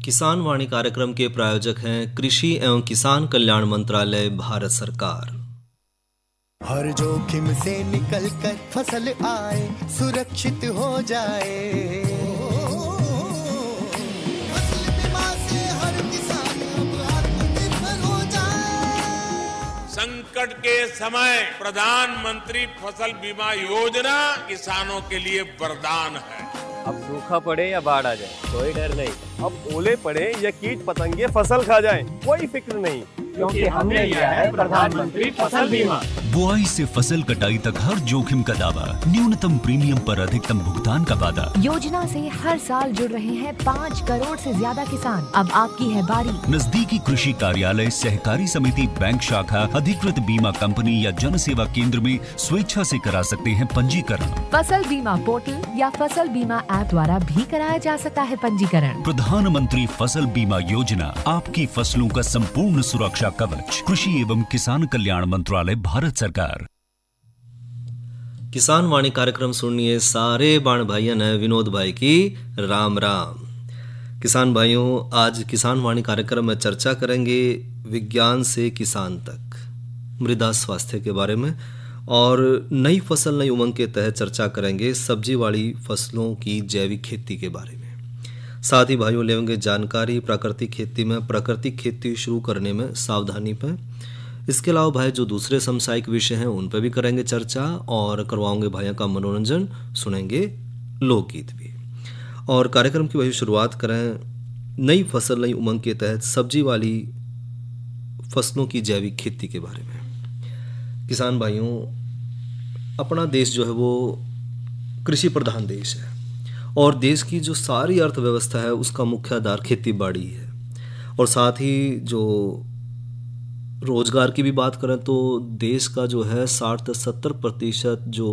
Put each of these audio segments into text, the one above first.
किसान वाणी कार्यक्रम के प्रायोजक हैं कृषि एवं किसान कल्याण मंत्रालय, भारत सरकार। हर जोखिम से निकल कर फसल आए, सुरक्षित हो जाए। फसल बीमा से हर किसान अब आत्मनिर्भर हो जाए। संकट के समय प्रधानमंत्री फसल बीमा योजना किसानों के लिए वरदान है। अब सूखा पड़े या बाढ़ आ जाए कोई डर नहीं, अब ओले पड़े या कीट पतंगे फसल खा जाए कोई फिक्र नहीं, क्योंकि हमने लिया है प्रधानमंत्री फसल बीमा। बुआई से फसल कटाई तक हर जोखिम का दावा, न्यूनतम प्रीमियम पर अधिकतम भुगतान का वादा। योजना से हर साल जुड़ रहे हैं 5 करोड़ से ज्यादा किसान। अब आपकी है बारी। नजदीकी कृषि कार्यालय, सहकारी समिति, बैंक शाखा, अधिकृत बीमा कंपनी या जन सेवा केंद्र में स्वेच्छा से करा सकते हैं पंजीकरण। फसल बीमा पोर्टल या फसल बीमा ऐप द्वारा भी कराया जा सकता है पंजीकरण। प्रधानमंत्री फसल बीमा योजना, आपकी फसलों का संपूर्ण सुरक्षा कवच। कृषि एवं किसान कल्याण मंत्रालय, भारत सरकार। किसान वाणी कार्यक्रम सुनिए सारे बाण भाइयों ने विनोद भाई की राम राम। किसान भाइयों, आज किसान वाणी कार्यक्रम में चर्चा करेंगे विज्ञान से किसान तक, मृदा स्वास्थ्य के बारे में, और नई फसल नई उमंग के तहत चर्चा करेंगे सब्जी वाली फसलों की जैविक खेती के बारे में। साथ ही भाइयों लेंगे जानकारी प्राकृतिक खेती में, प्राकृतिक खेती शुरू करने में सावधानी पर। इसके अलावा भाई जो दूसरे समसामयिक विषय हैं उन पर भी करेंगे चर्चा और करवाओगे भाइयों का मनोरंजन, सुनेंगे लोकगीत भी। और कार्यक्रम की वही शुरुआत करें नई फसल नई उमंग के तहत सब्जी वाली फसलों की जैविक खेती के बारे में। किसान भाइयों, अपना देश जो है वो कृषि प्रधान देश है और देश की जो सारी अर्थव्यवस्था है उसका मुख्य आधार खेती बाड़ी है। और साथ ही जो रोजगार की भी बात करें तो देश का जो है 60 से 70% जो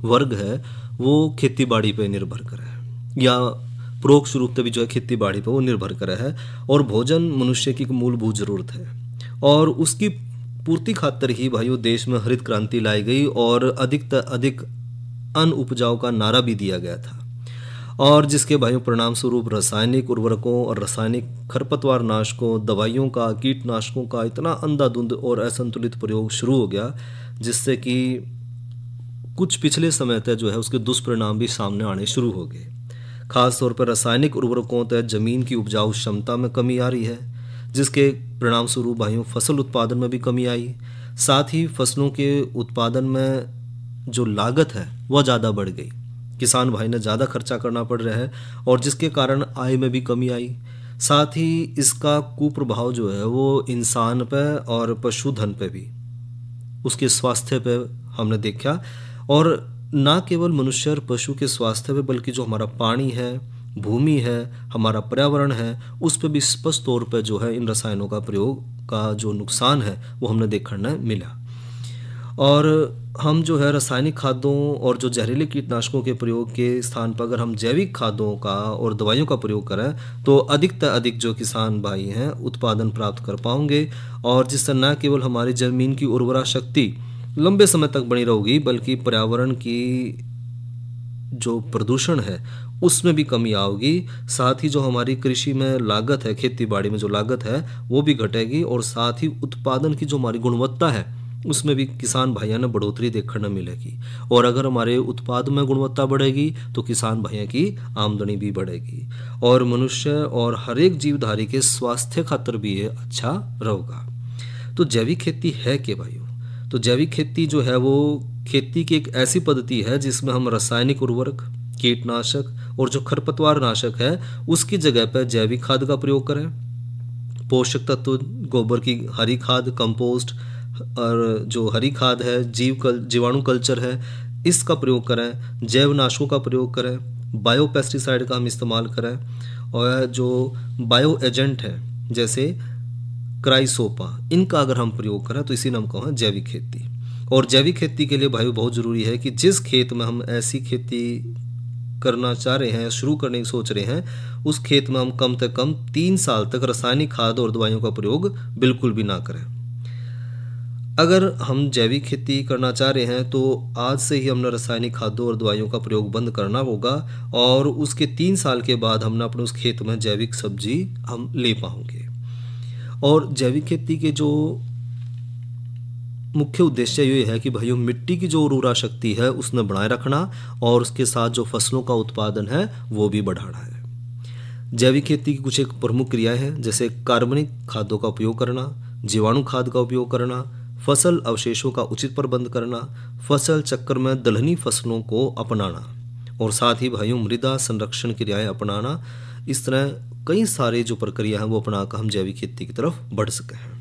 वर्ग है वो खेती बाड़ी पे निर्भर करे है, या परोक्ष रूप से भी जो है खेती बाड़ी पे वो निर्भर करे है। और भोजन मनुष्य की मूलभूत जरूरत है और उसकी पूर्ति खातिर ही भाइयों देश में हरित क्रांति लाई गई और अधिक से अधिक अन्न उपजाऊ का नारा भी दिया गया था। और जिसके भाइयों परिणाम स्वरूप रासायनिक उर्वरकों और रासायनिक खरपतवार नाशकों, दवाइयों का, कीटनाशकों का इतना अंधाधुंध और असंतुलित प्रयोग शुरू हो गया जिससे कि कुछ पिछले समय तक जो है उसके दुष्परिणाम भी सामने आने शुरू हो गए। खास तौर पर रासायनिक उर्वरकों तक जमीन की उपजाऊ क्षमता में कमी आ रही है, जिसके परिणाम स्वरूप भाइयों फसल उत्पादन में भी कमी आई। साथ ही फसलों के उत्पादन में जो लागत है वह ज़्यादा बढ़ गई, किसान भाई ने ज़्यादा खर्चा करना पड़ रहा है और जिसके कारण आय में भी कमी आई। साथ ही इसका कुप्रभाव जो है वो इंसान पे और पशुधन पे भी, उसके स्वास्थ्य पे हमने देखा। और ना केवल मनुष्य और पशु के स्वास्थ्य पे बल्कि जो हमारा पानी है, भूमि है, हमारा पर्यावरण है, उस पर भी स्पष्ट तौर पर जो है इन रसायनों का प्रयोग का जो नुकसान है वो हमने देखने मिला। और हम जो है रासायनिक खादों और जो जहरीले कीटनाशकों के प्रयोग के स्थान पर अगर हम जैविक खादों का और दवाइयों का प्रयोग करें तो अधिक से अधिक जो किसान भाई हैं उत्पादन प्राप्त कर पाएंगे और जिससे न केवल हमारी ज़मीन की उर्वरा शक्ति लंबे समय तक बनी रहेगी बल्कि पर्यावरण की जो प्रदूषण है उसमें भी कमी आएगी। साथ ही जो हमारी कृषि में लागत है, खेती बाड़ी में जो लागत है वो भी घटेगी और साथ ही उत्पादन की जो हमारी गुणवत्ता है उसमें भी किसान भाइयों ने बढ़ोतरी देखने मिलेगी। और अगर हमारे उत्पाद में गुणवत्ता बढ़ेगी तो किसान भाइयों की आमदनी भी बढ़ेगी और मनुष्य और हर एक जीवधारी के स्वास्थ्य खातिर भी ये अच्छा रहेगा। तो जैविक खेती है क्या भाइयों? तो जैविक खेती जो है वो खेती की एक ऐसी पद्धति है जिसमें हम रासायनिक उर्वरक, कीटनाशक और जो खरपतवार नाशक है उसकी जगह पर जैविक खाद का प्रयोग करें। पोषक तत्व गोबर की हरी खाद, कंपोस्ट और जो हरी खाद है, जीवाणु कल्चर है, इसका प्रयोग करें। जैवनाशकों का प्रयोग करें। बायो पेस्टिसाइड का हम इस्तेमाल करें। और जो बायो एजेंट है जैसे क्राइसोपा, इनका अगर हम प्रयोग करें तो इसी नाम का है जैविक खेती। और जैविक खेती के लिए भाई बहुत ज़रूरी है कि जिस खेत में हम ऐसी खेती करना चाह रहे हैं, शुरू करने की सोच रहे हैं, उस खेत में हम कम से कम 3 साल तक रासायनिक खाद और दवाइयों का प्रयोग बिल्कुल भी ना करें। अगर हम जैविक खेती करना चाह रहे हैं तो आज से ही हमने रासायनिक खादों और दवाइयों का प्रयोग बंद करना होगा और उसके 3 साल के बाद हमने अपने उस खेत में जैविक सब्जी हम ले पाएंगे। और जैविक खेती के जो मुख्य उद्देश्य ये है कि भाइयों मिट्टी की जो उर्वरा शक्ति है उसने बनाए रखना और उसके साथ जो फसलों का उत्पादन है वो भी बढ़ाना है। जैविक खेती की कुछ एक प्रमुख क्रियाएं हैं जैसे कार्बनिक खादों का उपयोग करना, जीवाणु खाद का उपयोग करना, फसल अवशेषों का उचित प्रबंध करना, फसल चक्र में दलहनी फसलों को अपनाना और साथ ही भाइयों मृदा संरक्षण क्रियाएं अपनाना। इस तरह कई सारे जो प्रक्रिया हैं वो अपनाकर हम जैविक खेती की तरफ बढ़ सके हैं।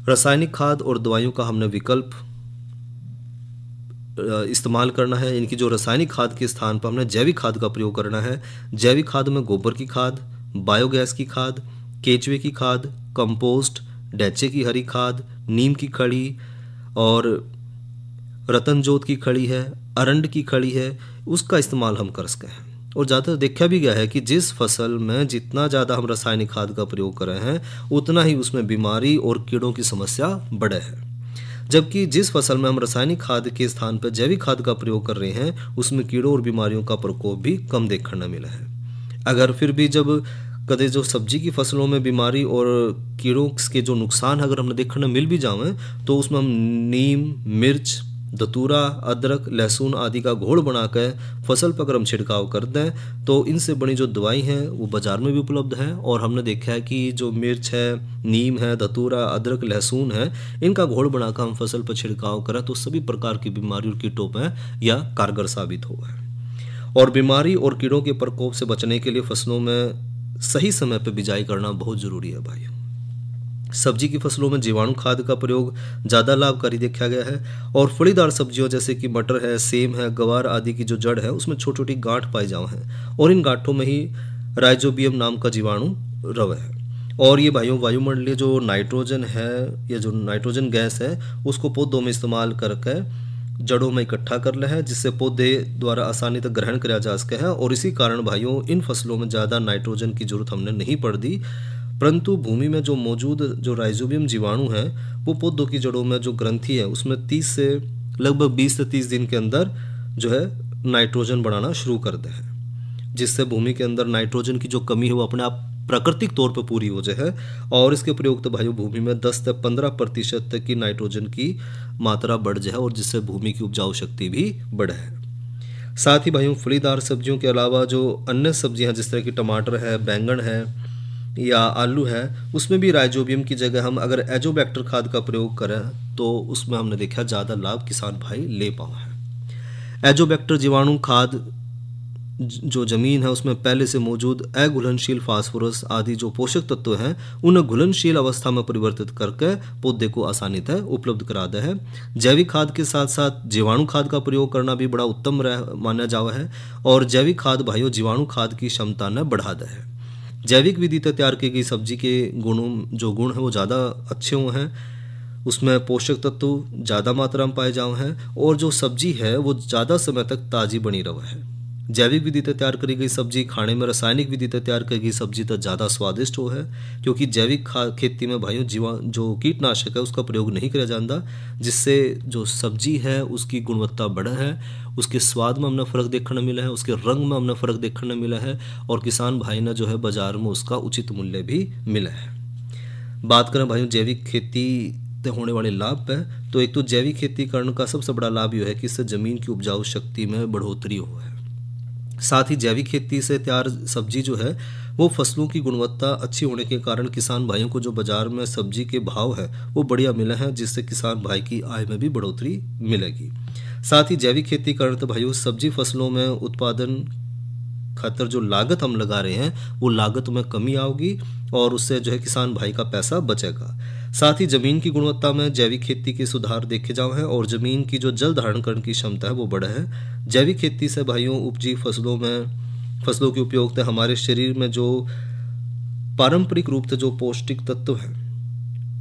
रासायनिक खाद और दवाइयों का हमने विकल्प इस्तेमाल करना है। इनकी जो रासायनिक खाद के स्थान पर हमने जैविक खाद का प्रयोग करना है। जैविक खाद में गोबर की खाद, बायोगैस की खाद, केचुए की खाद, कंपोस्ट, डैचे की हरी खाद, नीम की खड़ी और रतनजोत की खड़ी है, अरंड की खड़ी है, उसका इस्तेमाल हम कर सकते हैं। और ज़्यादातर देखा भी गया है कि जिस फसल में जितना ज़्यादा हम रासायनिक खाद का प्रयोग कर रहे हैं उतना ही उसमें बीमारी और कीड़ों की समस्या बढ़े है, जबकि जिस फसल में हम रासायनिक खाद के स्थान पर जैविक खाद का प्रयोग कर रहे हैं उसमें कीड़ों और बीमारियों का प्रकोप भी कम देखने मिला है। अगर फिर भी जब कदे जो सब्जी की फसलों में बीमारी और कीड़ों के जो नुकसान अगर हमें देखने मिल भी जाएं तो उसमें हम नीम, मिर्च, धतूरा, अदरक, लहसुन आदि का घोल बनाकर फसल पर अगर हम छिड़काव कर दें तो इनसे बनी जो दवाई हैं वो बाजार में भी उपलब्ध हैं। और हमने देखा है कि जो मिर्च है, नीम है, धतूरा, अदरक, लहसुन है, इनका घोल बनाकर हम फसल पर छिड़काव करें तो सभी प्रकार की बीमारी और कीटों में यह कारगर साबित हुआ है। और बीमारी और कीड़ों के प्रकोप से बचने के लिए फसलों में सही समय पर बिजाई करना बहुत ज़रूरी है भाइयों। सब्जी की फसलों में जीवाणु खाद का प्रयोग ज़्यादा लाभकारी देखा गया है। और फलीदार सब्जियों जैसे कि मटर है, सेम है, गवार आदि की जो जड़ है उसमें छोटी छोटी गांठ पाई जाए हैं और इन गांठों में ही राइजोबियम नाम का जीवाणु रवे है। और ये भाइयों वायुमंडलीय जो नाइट्रोजन है या जो नाइट्रोजन गैस है उसको पौधों में इस्तेमाल करके जड़ों में इकट्ठा कर ले है जिससे पौधे द्वारा आसानी तक ग्रहण किया जा सके है। और इसी कारण भाइयों इन फसलों में ज़्यादा नाइट्रोजन की जरूरत हमने नहीं पड़ दी, परंतु भूमि में जो मौजूद जो राइजोबियम जीवाणु है वो पौधों की जड़ों में जो ग्रंथि है उसमें 30 से लगभग 20 से 30 दिन के अंदर जो है नाइट्रोजन बढ़ाना शुरू करते हैं, जिससे भूमि के अंदर नाइट्रोजन की जो कमी है वो अपने आप प्राकृतिक तौर पर पूरी हो जाए। और इसके प्रयोग तो भाइयों भूमि में 10 से 15% तक की नाइट्रोजन की मात्रा बढ़ जाए और जिससे भूमि की उपजाऊ शक्ति भी बढ़े। साथ ही भाइयों फलीदार सब्जियों के अलावा जो अन्य सब्जियां जिस तरह की टमाटर है, बैंगन है या आलू है उसमें भी राइजोबियम की जगह हम अगर एजोबैक्टर खाद का प्रयोग करें तो उसमें हमने देखा ज़्यादा लाभ किसान भाई ले पाए हैं। एजोबैक्टर जीवाणु खाद जो जमीन है उसमें पहले से मौजूद अघुलनशील फास्फोरस आदि जो पोषक तत्व हैं उन्हें घुलनशील अवस्था में परिवर्तित करके पौधे को आसानी से उपलब्ध कराता है। जैविक खाद के साथ साथ जीवाणु खाद का प्रयोग करना भी बड़ा उत्तम माना जावा है। और जैविक खाद भाइयों जीवाणु खाद की क्षमता ने बढ़ाता है। जैविक विधि से तैयार की गई सब्जी के जो गुण हैं वो ज़्यादा अच्छे हुए हैं, उसमें पोषक तत्व ज़्यादा मात्रा में पाए जाए हैं और जो सब्जी है वो ज़्यादा समय तक ताज़ी बनी रहा है। जैविक विधि से तैयार करी गई सब्जी खाने में रासायनिक विधि से तैयार करी गई सब्जी तो ज़्यादा स्वादिष्ट हो है, क्योंकि जैविक खेती में भाइयों जो कीटनाशक है उसका प्रयोग नहीं किया जाता, जिससे जो सब्जी है उसकी गुणवत्ता बढ़ा है, उसके स्वाद में हमने फ़र्क देखने मिला है, उसके रंग में हमने फ़र्क देखने मिला है और किसान भाई ने जो है बाज़ार में उसका उचित मूल्य भी मिला है। बात करें भाइयों जैविक खेती से होने वाले लाभ है तो एक तो जैविक खेती करने का सबसे बड़ा लाभ यह है कि इससे ज़मीन की उपजाऊ शक्ति में बढ़ोतरी हो है। साथ ही जैविक खेती से तैयार सब्जी जो है वो फसलों की गुणवत्ता अच्छी होने के कारण किसान भाइयों को जो बाजार में सब्जी के भाव है वो बढ़िया मिले हैं, जिससे किसान भाई की आय में भी बढ़ोतरी मिलेगी। साथ ही जैविक खेती का अर्थ भाइयों सब्जी फसलों में उत्पादन खातर जो लागत हम लगा रहे हैं वो लागत में कमी आएगी और उससे जो है किसान भाई का पैसा बचेगा। साथ ही जमीन की गुणवत्ता में जैविक खेती के सुधार देखे जाओ हैं और जमीन की जो जल धारण करने की क्षमता है वो बढ़े है। जैविक खेती से भाइयों उपजी फसलों के उपयोग से हमारे शरीर में जो पारंपरिक रूप से जो पौष्टिक तत्व हैं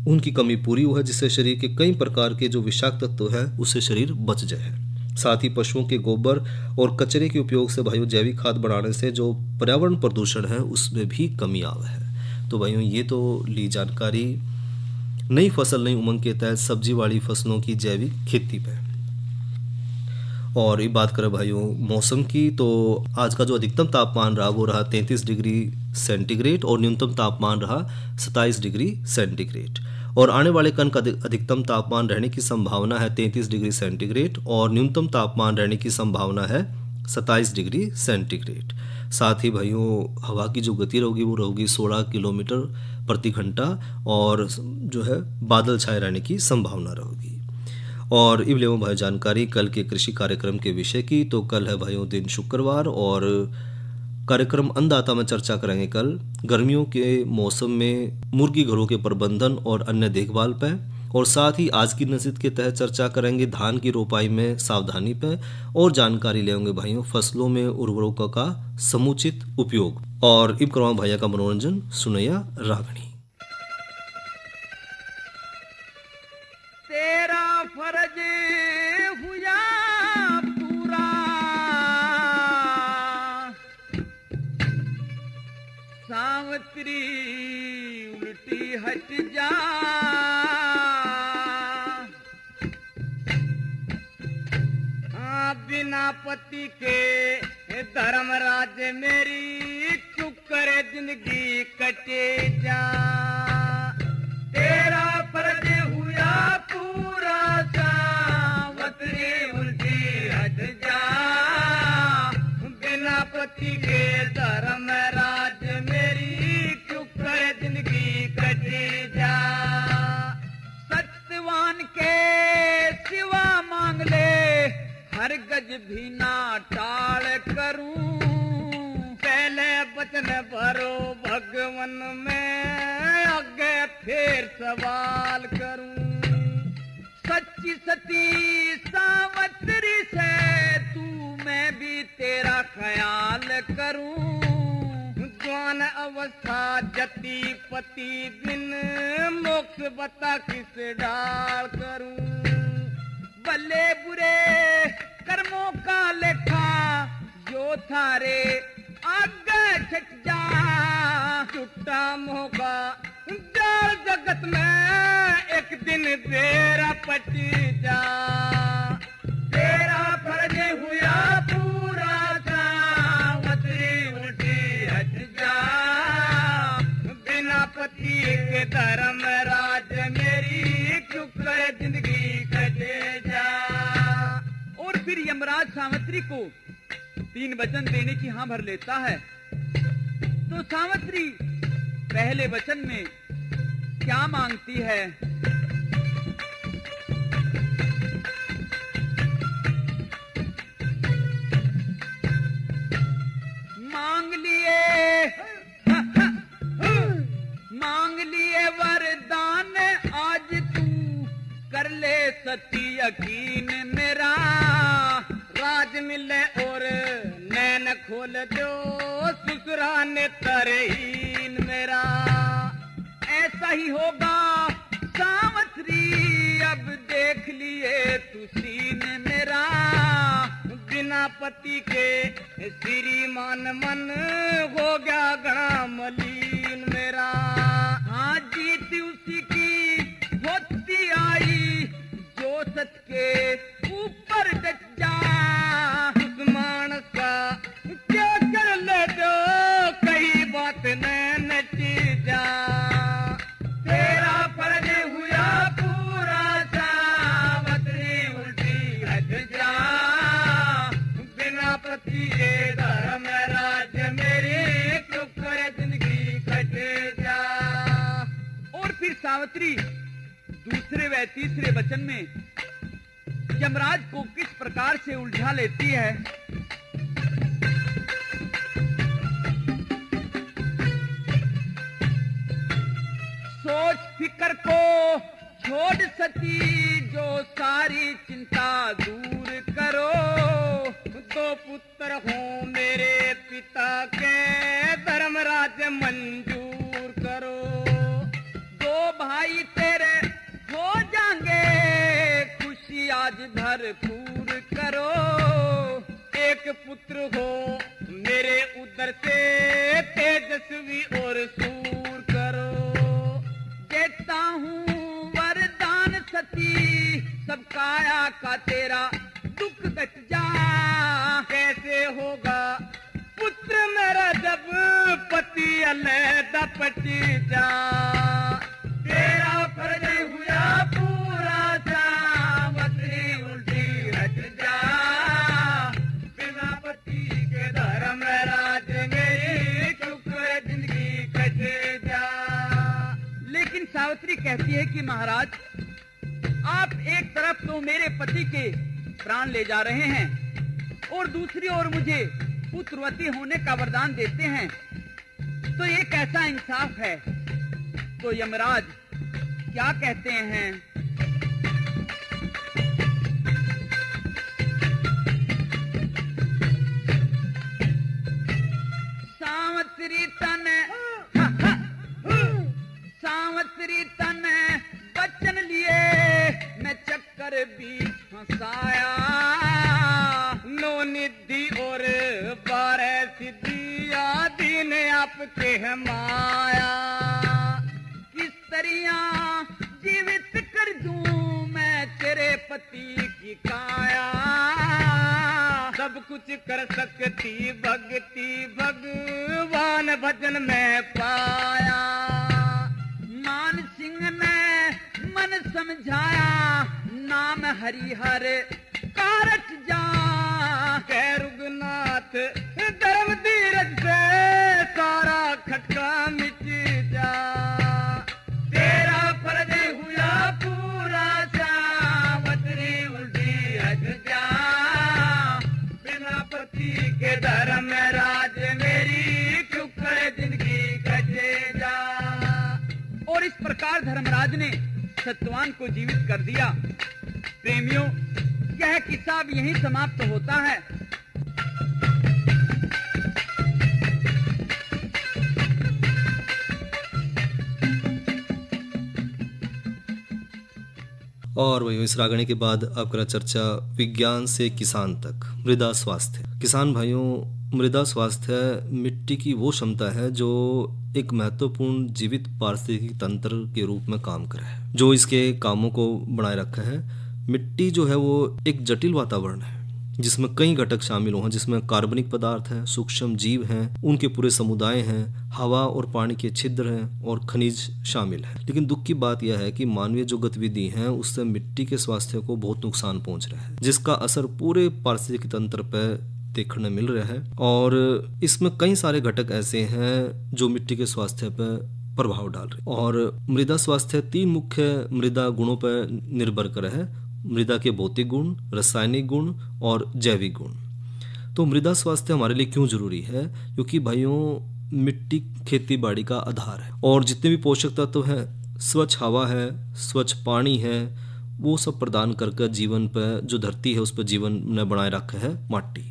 उनकी कमी पूरी हुई है, जिससे शरीर के कई प्रकार के जो विषाक्त तत्व है उससे शरीर बच जाए। साथ ही पशुओं के गोबर और कचरे के उपयोग से भाइयों जैविक खाद बढ़ाने से जो पर्यावरण प्रदूषण है उसमें भी कमी आवे है। तो भाइयों ये तो ली जानकारी नई फसल नई उमंग के तहत सब्जी वाली फसलों की जैविक खेती पे। और ये बात करें भाइयों मौसम की, तो आज का जो अधिकतम तापमान रहा वो रहा 33 डिग्री सेंटीग्रेड और न्यूनतम तापमान रहा 27 डिग्री सेंटीग्रेड। और आने वाले कल का अधिकतम तापमान रहने की संभावना है 33 डिग्री सेंटीग्रेड और न्यूनतम तापमान रहने की संभावना है 27 डिग्री सेंटीग्रेड। साथ ही भाइयों हवा की जो गति रहेगी वो रहेगी 16 किलोमीटर प्रति घंटा और जो है बादल छाए रहने की संभावना रहेगी। और इब लेवो भाई जानकारी कल के कृषि कार्यक्रम के विषय की। तो कल है भाइयों दिन शुक्रवार और कार्यक्रम अन्नदाता में चर्चा करेंगे कल गर्मियों के मौसम में मुर्गी घरों के प्रबंधन और अन्य देखभाल पे। और साथ ही आज की नसीहत के तहत चर्चा करेंगे धान की रोपाई में सावधानी पे और जानकारी लेंगे भाइयों फसलों में उर्वरकों का समुचित उपयोग। और इब करवा भैया का मनोरंजन सुनैया रागणी। तेरा फर्ज हुआ पूरा सावत्री उल्टी हट जा बिना पति के धर्मराज मेरी चुप करे जिंदगी कटे जा। तेरा फर्ज हुआ पूरा सावत्री उल्टी हट जा बिना पति के धर्मराज मेरी चुप करे जिंदगी कटे जा। सत्यवान के सिवा मांग ले हर गज भी ना टाल करूं पहले वचन भरो भगवन में आगे फिर सवाल करूं। सच्ची सती सावत्री से तू मैं भी तेरा ख्याल करूं जवान अवस्था जति पति बिन मोक्ष बता किस डाल करूं। भले बुरे कर्मों का लेखा जो थारे आगे छट जा छुट्टा मौका जाल जगत में एक दिन बेरा पट जा। तेरा फर्ज हुआ पूरा सावत्री उल्टी हट जा बिना पति के धर्म राज मेरी चुप जिंदगी कटे जा। और फिर यमराज सावित्री को 3 वचन देने की हाँ भर लेता है। तो सावित्री पहले वचन में क्या मांगती है? मांग लिए वरदान आज तू कर ले सती यकीन मेरा राज मिले और नैन खोल दो ससुरा ने तरहीन मेरा। ऐसा ही होगा सावित्री अब देख लिए तू सीन मेरा बिना पति के श्रीमान मन हो गया घना मलिन मेरा। हाँ जीत उसी की होती आई जो सच के ऊपर डट जा उस मानस का क्या कर ले दो कई बात न नच जा। तेरा फर्ज हुआ पूरा सावित्री उल्टी हट जा बिना पति के धर्म राज मेरी चुप कर जिंदगी कटे जा। और फिर सावित्री दूसरे व तीसरे वचन में यमराज को किस प्रकार से उलझा लेती है। सोच फिकर को छोड़ सती जो सारी चिंता दूर करो। दो पुत्र हो मेरे पिता के धर्मराज मंजूर करो। दो भाई तेरे हो जाएंगे खुशी आज भरपूर करो। एक पुत्र हो मेरे उधर से तेजस्वी और सूर करो। देता हूँ वरदान सती सब काया का तेरा दुख कट जा। कैसे होगा पुत्र मेरा जब पति अलहदा पटी जा। तेरा फर्ज हुआ पूरा सावत्री उल्टी हट जा। बिना पति के धर्म राज मेरी चुप जिंदगी कट जा। लेकिन सावित्री कहती है कि महाराज आप एक तरफ तो मेरे पति के प्राण ले जा रहे हैं और दूसरी ओर मुझे पुत्रवती होने का वरदान देते हैं, तो ये कैसा इंसाफ है। तो यमराज क्या कहते हैं। सावत्री तन बचन लिए मैं चक्कर भी फंसाया। नो निधि और 12 सिद्धिया दीन आपके है माया। किस तरह जीवित कर दूं मैं तेरे पति की काया। सब कुछ कर सकती भक्ति भगवान भजन में पाया। मान सिंह ने मन समझाया नाम हरिहर कारट जा। कह रुगनाथ धर्म धीरज से सारा खटका मिट जा। तेरा फर्ज हुआ पूरा सावत्री उल्टी हट जा। बिना पति के धर्म राज मेरी चुकर जिंदगी कटे जा। और इस प्रकार धर्मराज ने सत्यवान को जीवित कर दिया। प्रेमियों यह किस्सा अब यहीं समाप्त होता है। और वही इस रागणी के बाद अब करा चर्चा विज्ञान से किसान तक मृदा स्वास्थ्य। किसान भाइयों, मृदा स्वास्थ्य मिट्टी की वो क्षमता है जो एक महत्वपूर्ण जीवित पारिस्थितिकी तंत्र के रूप में काम कर रहा है, जो इसके कामों को बनाए रखा है। मिट्टी जो है वो एक जटिल वातावरण है जिसमें कई घटक शामिल हो हैं, जिसमें कार्बनिक पदार्थ हैं, सूक्ष्म जीव हैं, उनके पूरे समुदाय हैं, हवा और पानी के छिद्र हैं और खनिज शामिल हैं। लेकिन दुख की बात यह है कि मानवीय जो गतिविधि है उससे मिट्टी के स्वास्थ्य को बहुत नुकसान पहुंच रहा है, जिसका असर पूरे पारिस्थितिकी तंत्र पर देखने मिल रहा है। और इसमें कई सारे घटक ऐसे हैं जो मिट्टी के स्वास्थ्य पर प्रभाव डाल रहे हैं। और मृदा स्वास्थ्य 3 मुख्य मृदा गुणों पर निर्भर कर है: मृदा के भौतिक गुण, रासायनिक गुण और जैविक गुण। तो मृदा स्वास्थ्य हमारे लिए क्यों जरूरी है? क्योंकि भाइयों मिट्टी खेती बाड़ी का आधार है और जितने भी पोषक तत्व हैं, स्वच्छ हवा है, स्वच्छ पानी है, वो सब प्रदान करके जीवन पर जो धरती है उस पर जीवन ने बनाए रखा है माटी।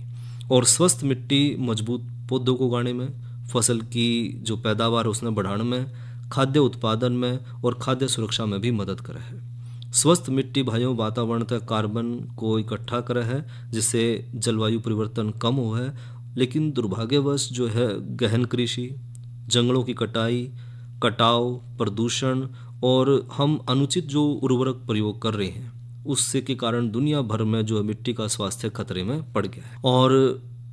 और स्वस्थ मिट्टी मजबूत पौधों को उगाने में, फसल की जो पैदावार है उसने बढ़ाने में, खाद्य उत्पादन में और खाद्य सुरक्षा में भी मदद करे है। स्वस्थ मिट्टी भाइयों वातावरण तक कार्बन को इकट्ठा करे है जिससे जलवायु परिवर्तन कम हो है। लेकिन दुर्भाग्यवश जो है गहन कृषि, जंगलों की कटाव, प्रदूषण और हम अनुचित जो उर्वरक प्रयोग कर रहे हैं उससे के कारण दुनिया भर में जो मिट्टी का स्वास्थ्य खतरे में पड़ गया है। और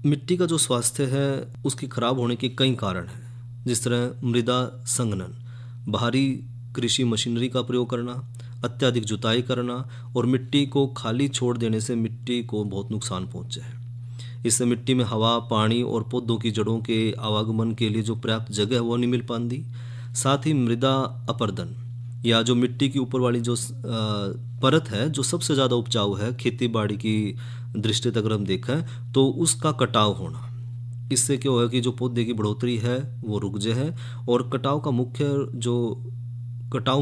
मिट्टी का जो स्वास्थ्य है उसकी खराब होने के कई कारण हैं, जिस तरह मृदा संघनन, भारी कृषि मशीनरी का प्रयोग करना, अत्यधिक जुताई करना और मिट्टी को खाली छोड़ देने से मिट्टी को बहुत नुकसान पहुंचे है। इससे मिट्टी में हवा, पानी और पौधों की जड़ों के आवागमन के लिए जो पर्याप्त जगह है वो नहीं मिल पाती। साथ ही मृदा अपरदन या जो मिट्टी की ऊपर वाली जो परत है जो सबसे ज़्यादा उपजाऊ है खेती बाड़ी की दृष्टि तक अगर हम देखें तो उसका कटाव होना, इससे क्या होगा कि जो पौधे की बढ़ोतरी है वो रुक जाए है। और कटाव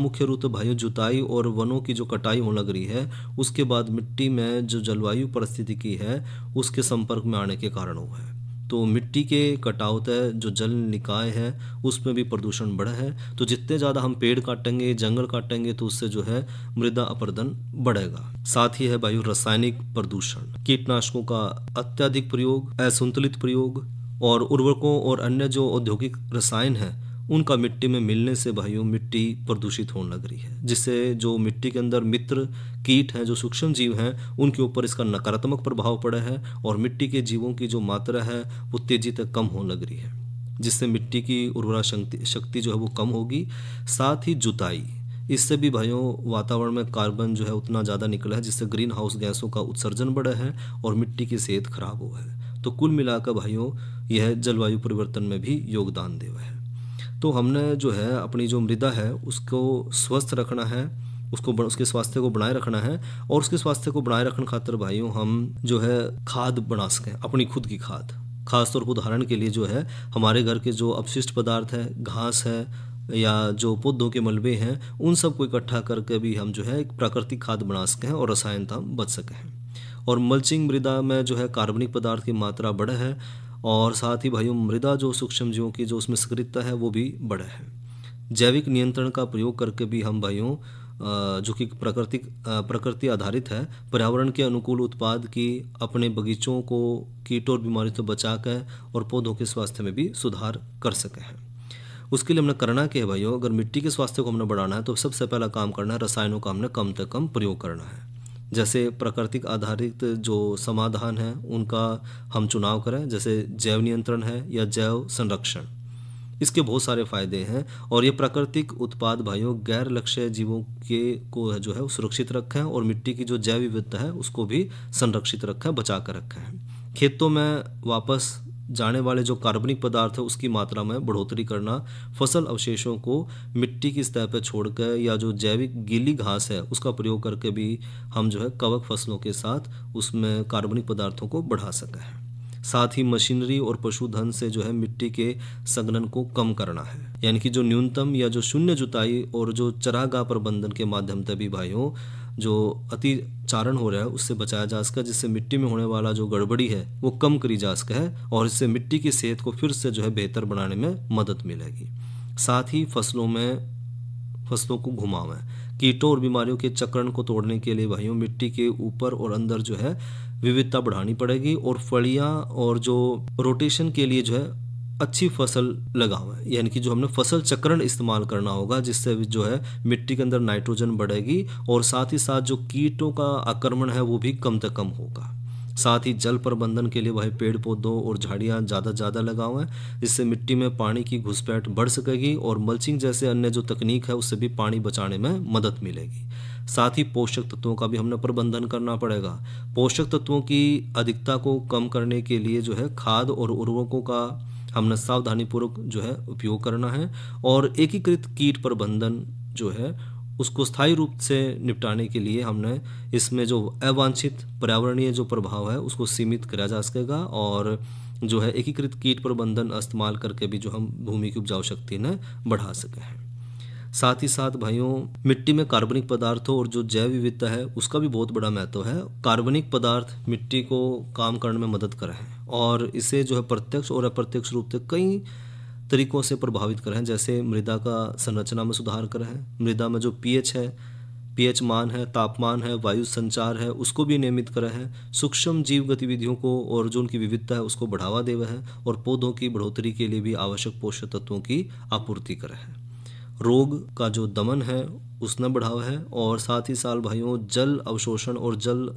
मुख्य रूप से भाइयों जुताई और वनों की जो कटाई होने लग रही है, उसके बाद मिट्टी में जो जलवायु परिस्थिति है उसके संपर्क में आने के कारण हुआ है। तो मिट्टी के कटाव तय जो जल निकाय है उसमें भी प्रदूषण बढ़ा है। तो जितने ज़्यादा हम पेड़ काटेंगे, जंगल काटेंगे, तो उससे जो है मृदा अपरदन बढ़ेगा। साथ ही है वायु रासायनिक प्रदूषण, कीटनाशकों का अत्यधिक प्रयोग, असंतुलित प्रयोग और उर्वरकों और अन्य जो औद्योगिक रसायन है उनका मिट्टी में मिलने से भाइयों मिट्टी प्रदूषित होने लग रही है, जिससे जो मिट्टी के अंदर मित्र कीट हैं, जो सूक्ष्म जीव हैं, उनके ऊपर इसका नकारात्मक प्रभाव पड़ा है और मिट्टी के जीवों की जो मात्रा है वो तेजी तक कम होने लग रही है, जिससे मिट्टी की उर्वरा शक्ति जो है वो कम होगी। साथ ही जुताई, इससे भी भाइयों वातावरण में कार्बन जो है उतना ज़्यादा निकला है जिससे ग्रीन हाउस गैसों का उत्सर्जन बढ़ा है और मिट्टी की सेहत खराब हुआ है। तो कुल मिलाकर भाइयों यह जलवायु परिवर्तन में भी योगदान देवा है। तो हमने जो है अपनी जो मृदा है उसको स्वस्थ रखना है, उसके स्वास्थ्य को बनाए रखना है। और उसके स्वास्थ्य को बनाए रखने खातिर भाइयों हम जो है खाद बना सकें, अपनी खुद की खाद। खासतौर पर उदाहरण के लिए जो है हमारे घर के जो अपशिष्ट पदार्थ है, घास है या जो पौधों के मलबे हैं, उन सब को इकट्ठा करके भी हम जो है एक प्राकृतिक खाद बना सकें और रसायन था बच सकें। और मल्चिंग मृदा में जो है कार्बनिक पदार्थ की मात्रा बढ़े है और साथ ही भाइयों मृदा जो सूक्ष्म जीवों की जो उसमें सक्रियता है वो भी बढ़े है। जैविक नियंत्रण का प्रयोग करके भी हम भाइयों जो कि प्रकृति आधारित है, पर्यावरण के अनुकूल उत्पाद की अपने बगीचों को कीटों और बीमारियों से बचा कर और पौधों के स्वास्थ्य में भी सुधार कर सके हैं। उसके लिए हमने करना क्या है भाइयों, अगर मिट्टी के स्वास्थ्य को हमने बढ़ाना है तो सबसे पहला काम करना है रसायनों का हमने कम से कम प्रयोग करना है। जैसे प्राकृतिक आधारित जो समाधान है उनका हम चुनाव करें, जैसे जैव नियंत्रण है या जैव संरक्षण। इसके बहुत सारे फायदे हैं और ये प्राकृतिक उत्पाद भाइयों गैर लक्ष्य जीवों के को जो है सुरक्षित रखें और मिट्टी की जो जैव विविधता है उसको भी संरक्षित रखें, बचा कर रखें। खेतों में वापस जाने वाले जो कार्बनिक पदार्थ है उसकी मात्रा में बढ़ोतरी करना, फसल अवशेषों को मिट्टी की सतह पर छोड़कर या जो जैविक गीली घास है उसका प्रयोग करके भी हम जो है कवक फसलों के साथ उसमें कार्बनिक पदार्थों को बढ़ा सके हैं। साथ ही मशीनरी और पशुधन से जो है मिट्टी के संघनन को कम करना है, यानी कि जो न्यूनतम या जो शून्य जुताई और जो चरागाह प्रबंधन के माध्यम से भी भाइयों जो अतिचारण हो रहा है उससे बचाया जा सके, जिससे मिट्टी में होने वाला जो गड़बड़ी है वो कम करी जा सके है और इससे मिट्टी की सेहत को फिर से जो है बेहतर बनाने में मदद मिलेगी। साथ ही फसलों को घुमावें, कीटों और बीमारियों के चक्रण को तोड़ने के लिए भाइयों मिट्टी के ऊपर और अंदर जो है विविधता बढ़ानी पड़ेगी और फलियां और जो रोटेशन के लिए जो है अच्छी फसल लगावें, यानी कि जो हमने फसल चक्रण इस्तेमाल करना होगा, जिससे जो है मिट्टी के अंदर नाइट्रोजन बढ़ेगी और साथ ही साथ जो कीटों का आक्रमण है वो भी कम से कम होगा। साथ ही जल प्रबंधन के लिए भाई पेड़ पौधों और झाड़ियाँ ज़्यादा लगावें, जिससे मिट्टी में पानी की घुसपैठ बढ़ सकेगी और मल्चिंग जैसे अन्य जो तकनीक है उससे भी पानी बचाने में मदद मिलेगी। साथ ही पोषक तत्वों का भी हमने प्रबंधन करना पड़ेगा। पोषक तत्वों की अधिकता को कम करने के लिए जो है खाद और उर्वरकों का हमने सावधानीपूर्वक जो है उपयोग करना है और एकीकृत कीट प्रबंधन जो है उसको स्थायी रूप से निपटाने के लिए हमने इसमें जो अवांछित पर्यावरणीय जो प्रभाव है उसको सीमित किया जा सकेगा और जो है एकीकृत कीट प्रबंधन इस्तेमाल करके भी जो हम भूमि की उपजाऊ शक्ति ने बढ़ा सके हैं। साथ ही साथ भाइयों मिट्टी में कार्बनिक पदार्थों और जो जैव विविधता है उसका भी बहुत बड़ा महत्व है। कार्बनिक पदार्थ मिट्टी को काम करने में मदद कर रहे हैं और इसे जो है प्रत्यक्ष और अप्रत्यक्ष रूप से कई तरीकों से प्रभावित कर रहे हैं, जैसे मृदा का संरचना में सुधार कर रहे हैं, मृदा में जो पीएच मान है, तापमान है, वायु संचार है उसको भी नियमित कर रहे हैं, सूक्ष्म जीव गतिविधियों को और जो उनकी विविधता है उसको बढ़ावा दे रहे हैं और पौधों की बढ़ोतरी के लिए भी आवश्यक पोषक तत्वों की आपूर्ति कर रहे हैं। रोग का जो दमन है उसने बढ़ावा है और साथ ही साथ भाइयों जल अवशोषण और जल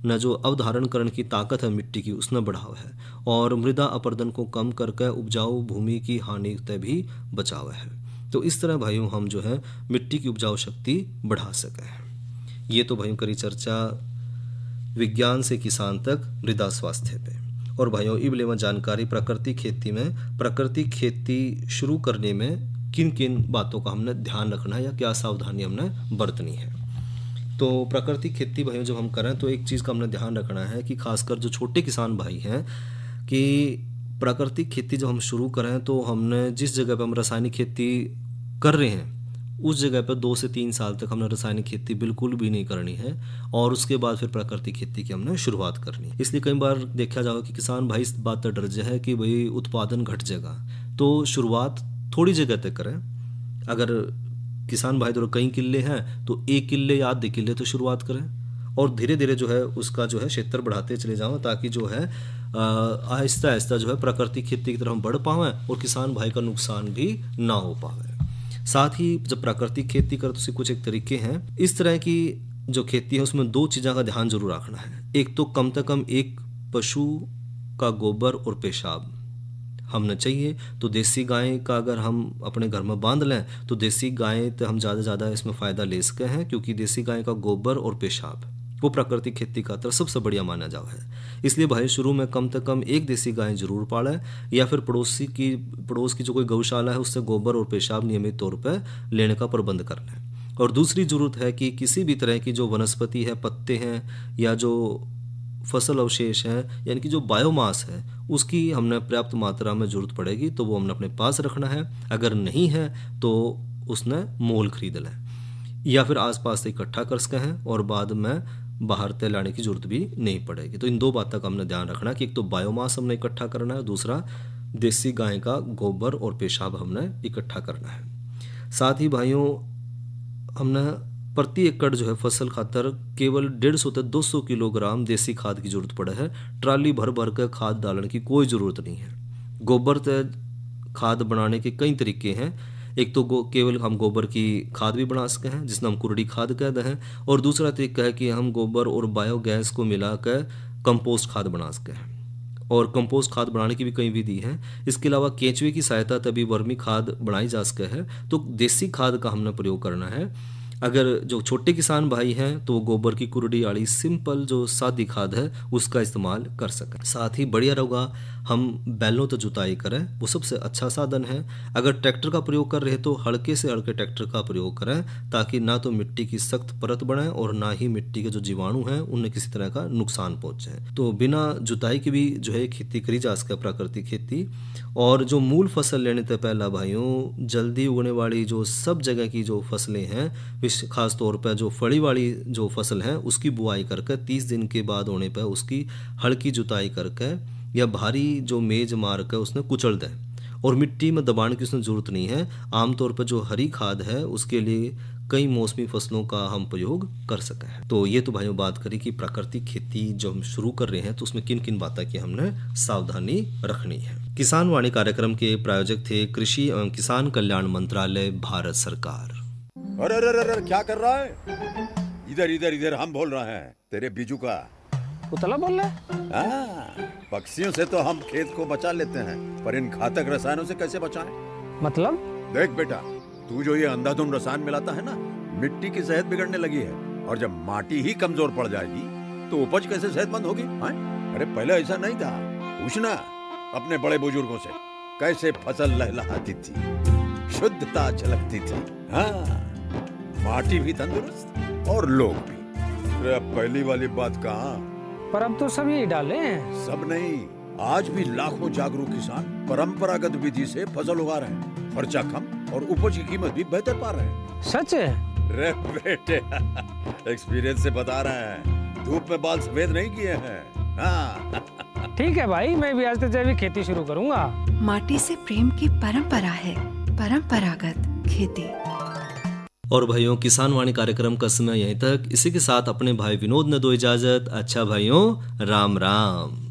न जो अवधारण करने की ताकत है मिट्टी की उसने बढ़ावा है और मृदा अपरदन को कम करके उपजाऊ भूमि की हानि से भी बचावा है। तो इस तरह भाइयों हम जो है मिट्टी की उपजाऊ शक्ति बढ़ा सके हैं। ये तो भाइयों करी चर्चा विज्ञान से किसान तक मृदा स्वास्थ्य पे। और भाइयों इब लेवा जानकारी प्राकृतिक खेती शुरू करने में किन किन बातों का हमने ध्यान रखना है या क्या सावधानी हमने बरतनी है। तो प्राकृतिक खेती भाइयों जब हम करें तो एक चीज़ का हमने ध्यान रखना है कि खासकर जो छोटे किसान भाई हैं कि प्राकृतिक खेती जब हम शुरू करें तो हमने जिस जगह पर हम रासायनिक खेती कर रहे हैं उस जगह पर 2 से 3 साल तक हमने रासायनिक खेती बिल्कुल भी नहीं करनी है और उसके बाद फिर प्राकृतिक खेती की हमने शुरुआत करनी है। इसलिए कई बार देखा जाएगा कि किसान भाई इस बात पर डर जाए है कि भाई उत्पादन घट जाएगा, तो शुरुआत थोड़ी जगह तक करें। अगर किसान भाई तो कई किले हैं तो 1 किले या आधे किले तो शुरुआत करें और धीरे धीरे जो है उसका जो है क्षेत्र बढ़ाते चले जाओ ताकि जो है आहिस्ता आहिस्ता जो है प्राकृतिक खेती की तरफ हम बढ़ पाएँ और किसान भाई का नुकसान भी ना हो पाए। साथ ही जब प्राकृतिक खेती कर तो उसके कुछ एक तरीके हैं। इस तरह की जो खेती है उसमें 2 चीज़ों का ध्यान जरूर रखना है। एक तो कम से कम एक पशु का गोबर और पेशाब हमने चाहिए। तो देसी गाय का अगर हम अपने घर में बांध लें तो देसी गाय तो हम ज़्यादा से ज़्यादा इसमें फ़ायदा ले सके हैं, क्योंकि देसी गाय का गोबर और पेशाब वो प्राकृतिक खेती का तरफ सबसे बढ़िया माना जाता है। इसलिए भाई शुरू में कम से कम एक देसी गाय जरूर पालें या फिर पड़ोस की जो कोई गौशाला है उससे गोबर और पेशाब नियमित तौर पर लेने का प्रबंध कर लें। और दूसरी ज़रूरत है कि किसी भी तरह की जो वनस्पति है, पत्ते हैं या जो फसल अवशेष है यानी कि जो बायोमास है उसकी हमने पर्याप्त मात्रा में ज़रूरत पड़ेगी तो वो हमने अपने पास रखना है। अगर नहीं है तो उसने मोल खरीद लें या फिर आसपास से इकट्ठा कर सके हैं और बाद में बाहर तय लाने की जरूरत भी नहीं पड़ेगी। तो इन 2 बातों का हमने ध्यान रखना कि एक तो बायोमास हमने इकट्ठा करना है, दूसरा देसी गाय का गोबर और पेशाब हमने इकट्ठा करना है। साथ ही भाइयों हमने प्रति एकड़ जो है फसल खातर केवल 150 से 200 किलोग्राम देसी खाद की जरूरत पड़े है। ट्राली भर भर कर खाद डालने की कोई ज़रूरत नहीं है। गोबर से खाद बनाने के कई तरीके हैं। एक तो केवल हम गोबर की खाद भी बना सकते हैं जिसमें हम कुरड़ी खाद कहते हैं, और दूसरा तरीका है कि हम गोबर और बायोगैस को मिलाकर कंपोस्ट खाद बना सकते हैं। और कंपोस्ट खाद बनाने की भी कई विधि है। इसके अलावा केंचुए की सहायता तभी वर्मी खाद बनाई जा सके है। तो देसी खाद का हमने प्रयोग करना है। अगर जो छोटे किसान भाई हैं तो गोबर की कुरड़ी वाली सिंपल जो सादी खाद है उसका इस्तेमाल कर सकें। साथ ही बढ़िया होगा हम बैलों तो जुताई करें, वो सबसे अच्छा साधन है। अगर ट्रैक्टर का प्रयोग कर रहे तो हल्के से हल्के ट्रैक्टर का प्रयोग करें ताकि ना तो मिट्टी की सख्त परत बने और ना ही मिट्टी के जो जीवाणु हैं उन्हें किसी तरह का नुकसान पहुंचे। तो बिना जुताई के भी जो है खेती करी जा सके प्राकृतिक खेती। और जो मूल फसल लेने से पहला भाइयों जल्दी उगने वाली जो सब जगह की जो फसलें हैं, खास तौर पर जो फली वाली जो फसल है उसकी बुआई करके 30 दिन के बाद होने पर उसकी हल्की जुताई करके या भारी जो मेज मार कर उसने कुचल दें। और मिट्टी में दबाने की उसमें ज़रूरत नहीं है। आमतौर पर जो हरी खाद है उसके लिए कई मौसमी फसलों का हम प्रयोग कर सके हैं। तो ये तो भाइयों बात करी कि प्राकृतिक खेती जो हम शुरू कर रहे हैं तो उसमें किन किन बातों की हमने सावधानी रखनी है। किसान वाणी कार्यक्रम के प्रायोजक थे कृषि एवं किसान कल्याण मंत्रालय, भारत सरकार। अरे अरे अरे क्या कर रहा है? इधर इधर इधर हम बोल रहे हैं तेरे बीजू का। उतला बोल रहा है? पक्षियों से तो हम खेत को बचा लेते हैं पर इन घातक रसायनों से कैसे बचाएं? मतलब? देख बेटा, तू जो ये अंधाधुंध रसायन मिलाता है ना, मिट्टी की सेहत बिगड़ने लगी है और जब माटी ही कमजोर पड़ जाएगी तो उपज कैसे सेहतमंद होगी? अरे पहले ऐसा नहीं था। पूछना अपने बड़े बुजुर्गों से कैसे फसल लहलहाती थी, शुद्धता झलकती थी। हाँ, माटी भी तंदुरुस्त और लोग भी। अरे अब पहली वाली बात कहाँ? पर अब तो सब यही डाले हैं। सब नहीं, आज भी लाखों जागरूक किसान परंपरागत विधि से फसल उगा रहे हैं। खर्चा कम और उपज की कीमत भी बेहतर पा रहे हैं। सच है? रे बेटे एक्सपीरियंस से बता रहे हैं, धूप में बाल सफेद नहीं किए हैं। हाँ। ठीक है भाई, मैं भी आज से जैविक खेती शुरू करूंगा। माटी से प्रेम की परंपरा है परंपरागत खेती। और भाइयों किसान वाणी कार्यक्रम का समय यहीं तक। इसी के साथ अपने भाई विनोद ने दो इजाजत। अच्छा भाइयों, राम राम।